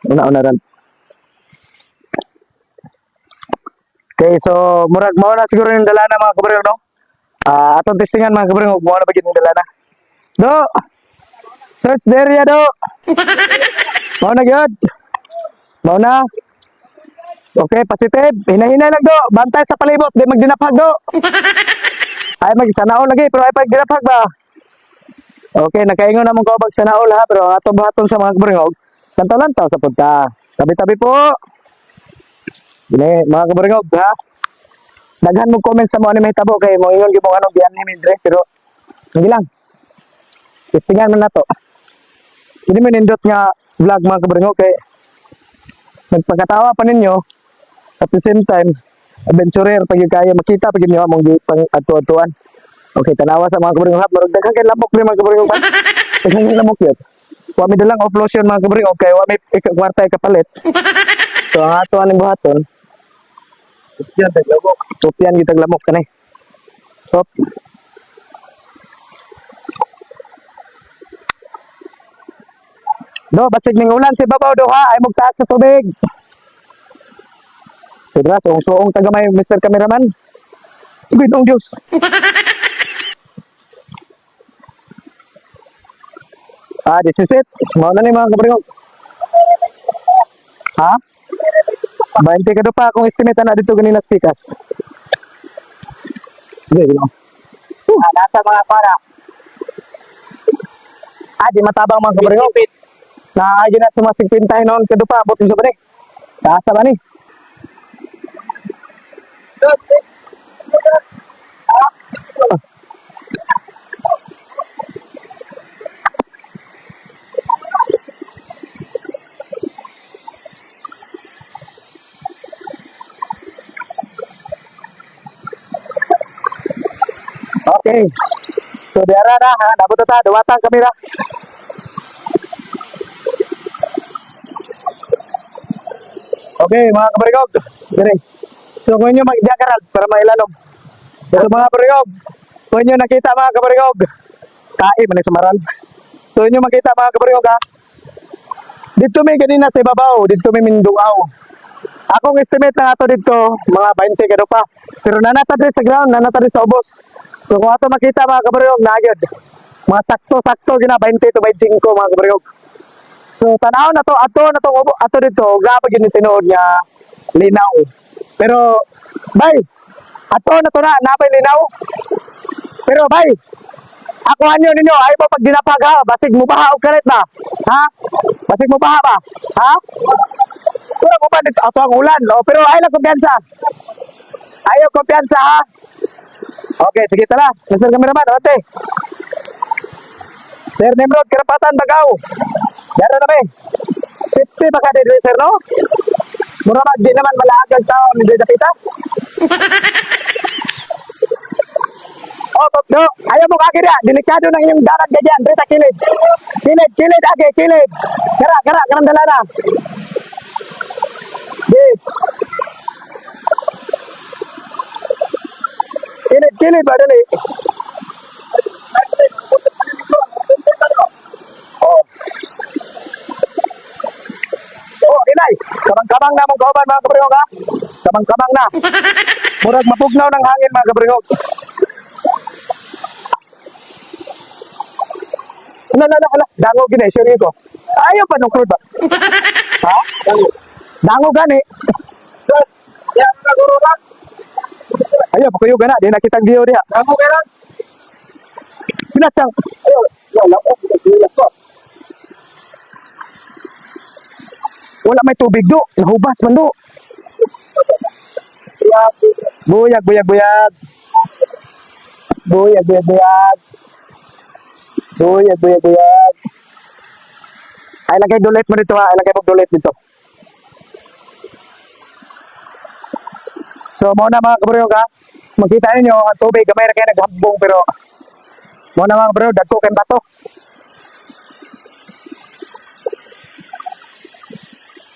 Una ran. Okay, so murag mao na siguro yung dala na mga kabaryo, no? Atong testingan mga kabaryo, mao na ba yung dala na? Do! Search the area, do! Mao na gyud. Mao na. Okay, positive. Hinahinay lang do. Bantay sa palibot, di magdinaphag do. Ay magsanaol lagi pero ay pagdinaphag ba. Okay, nakaingon na mong kaubag sa naol ha, pero atong buhaton sa mga kabaringog. Lantaw-lantaw sa pagka. Tabi-tabi po. Dili, mga kabaringog ha. Daghan mo comment sa mo ani may tabo kay mo ingon gyud mo ano biyan ni Mindre pero hindi lang. Testingan man nato. Hindi man nindot nga vlog mga kabaringog kay nagpagkatawa pa ninyo at the same time adventurer pag yung kaya makita pag inyo among pang atu-atuan. Okay, tanawa sa mga kabaringog ha. Marag daghan kay lamok ni mga kabaringog. Daghan kay lamok yun. Wa mi dalang off lotion mga kabaringog kay wa mi kwarta kapalit. So ang ato aning buhaton Tupian taglamok. Tupian kita lamok kanay. Stop. Do, batsig ning ulan si babaw do ha, ay magtaas sa tubig. Sidra, suong-suong taga may Mr. Cameraman. Bitong Diyos. This is it. Mao na ni mga kabaringog. Ha? 20 ka do pa akong estimate na dito ganina spikas. Okay, no. Nasa mga para. Di matabang mga kabaringog. Na agi na sumasigpintay noon kado pa abot sa bani. Taasa ba ni? Okay. So diara na ha, nabot ta duwatang kamera. Okay, mga kabarigog. Dire. So kung inyo magdiakaral para mailalom. So mga kabarigog, kung inyo nakita mga kabarigog, kai man sumaran. So inyo makita mga kabarigog ha. Dito may ganina sa ibabaw, dito may minduaw. Akong estimate na ato dito, mga 20 kado pa. Pero nanata din sa ground, nanata din sa ubos. So kung ato makita mga kabarigog, nagyod. Mga sakto-sakto gina 20 to 25 mga kabarigog. So tanaw na to, ato dito, gapag yun tinuod niya linaw. Pero bay, ato na to na, napay linaw. Pero bay, ako anyo ninyo, ay mo pag dinapag ha, basig mo baha o karet ba? Ha? Basig mo baha ba? Ha? Pero ko ba dito, ato ang ulan, no? Pero ay lang kumpiyansa. Ayaw kumpiyansa ha? Okay, sige tara. Mr. Cameraman, ate. Sir Nimrod, Karapatan, Bagaw. Yara na ba eh. 50 baka din, sir, no? Mura mag, di naman malaagag tao, hindi napita. No, ayaw mo kagir ya. Delikado ng iyong darat ka dyan. Rita, kilid. Kilid, age, kilid. Karang dala na. Kilid ba, dali. Inay, kamang-kamang na mong kauban mga kabrihog ha. Kamang-kamang na. Murag mapugnaw ng hangin mga kabrihog. Ala, dango gini, sure ko. Ayaw pa nung crude ba? Ha? Dango gani. Ayaw, pakuyo gana, di nakitang diyo diya. Dango gana. Pinatsang. Ayaw, wala may tubig do, nahubas man do. Buyag. Ay lagay dulit mo dito ha, ay lagay mo dulit dito. So mo na mga kabrihog ha, makita ninyo ang tubig, gamay na kayo naghambong pero mo na mga kabrihog, dagko kayong bato.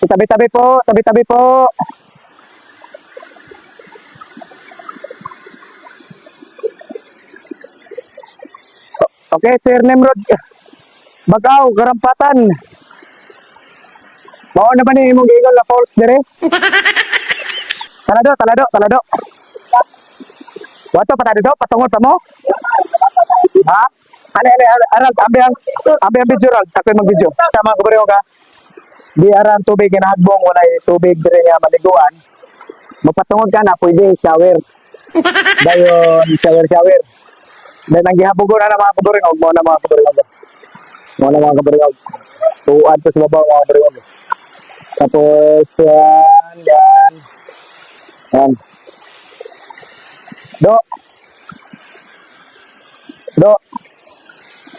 Tabi-tabi po. Okay, Sir Nimrod. Bagaw, Karampatan. Mao na ba ni imong giingol na falls dire? Talado, talado, talado. Wato pa dito, patungod pa mo? Ha? Aral, ambi ang video rag, ako yung mag-video. Sama ko bro ka. Di aran tubig ginahagbong, walay tubig dire nga maliguan. Magpatungod ka na, pwede shower. Dayon, shower. Dahil ang gihabugon na mga kaburing, mo na mga kaburing. Mo na mga kaburing. Tuwan to sa babaw mga kaburing. Tapos, yan. Yan. Do. Do.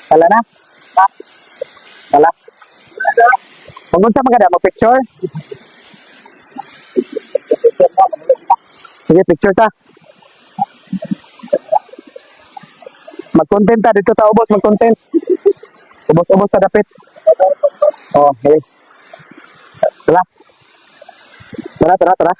Kala na? Kala. Kung unsa maganda, mag-picture? Sige, picture ta. Mag-content ta. Dito ta, ubos, mag-content. Ubos-ubos ta dapit. Oh, okay. Tara. Tara.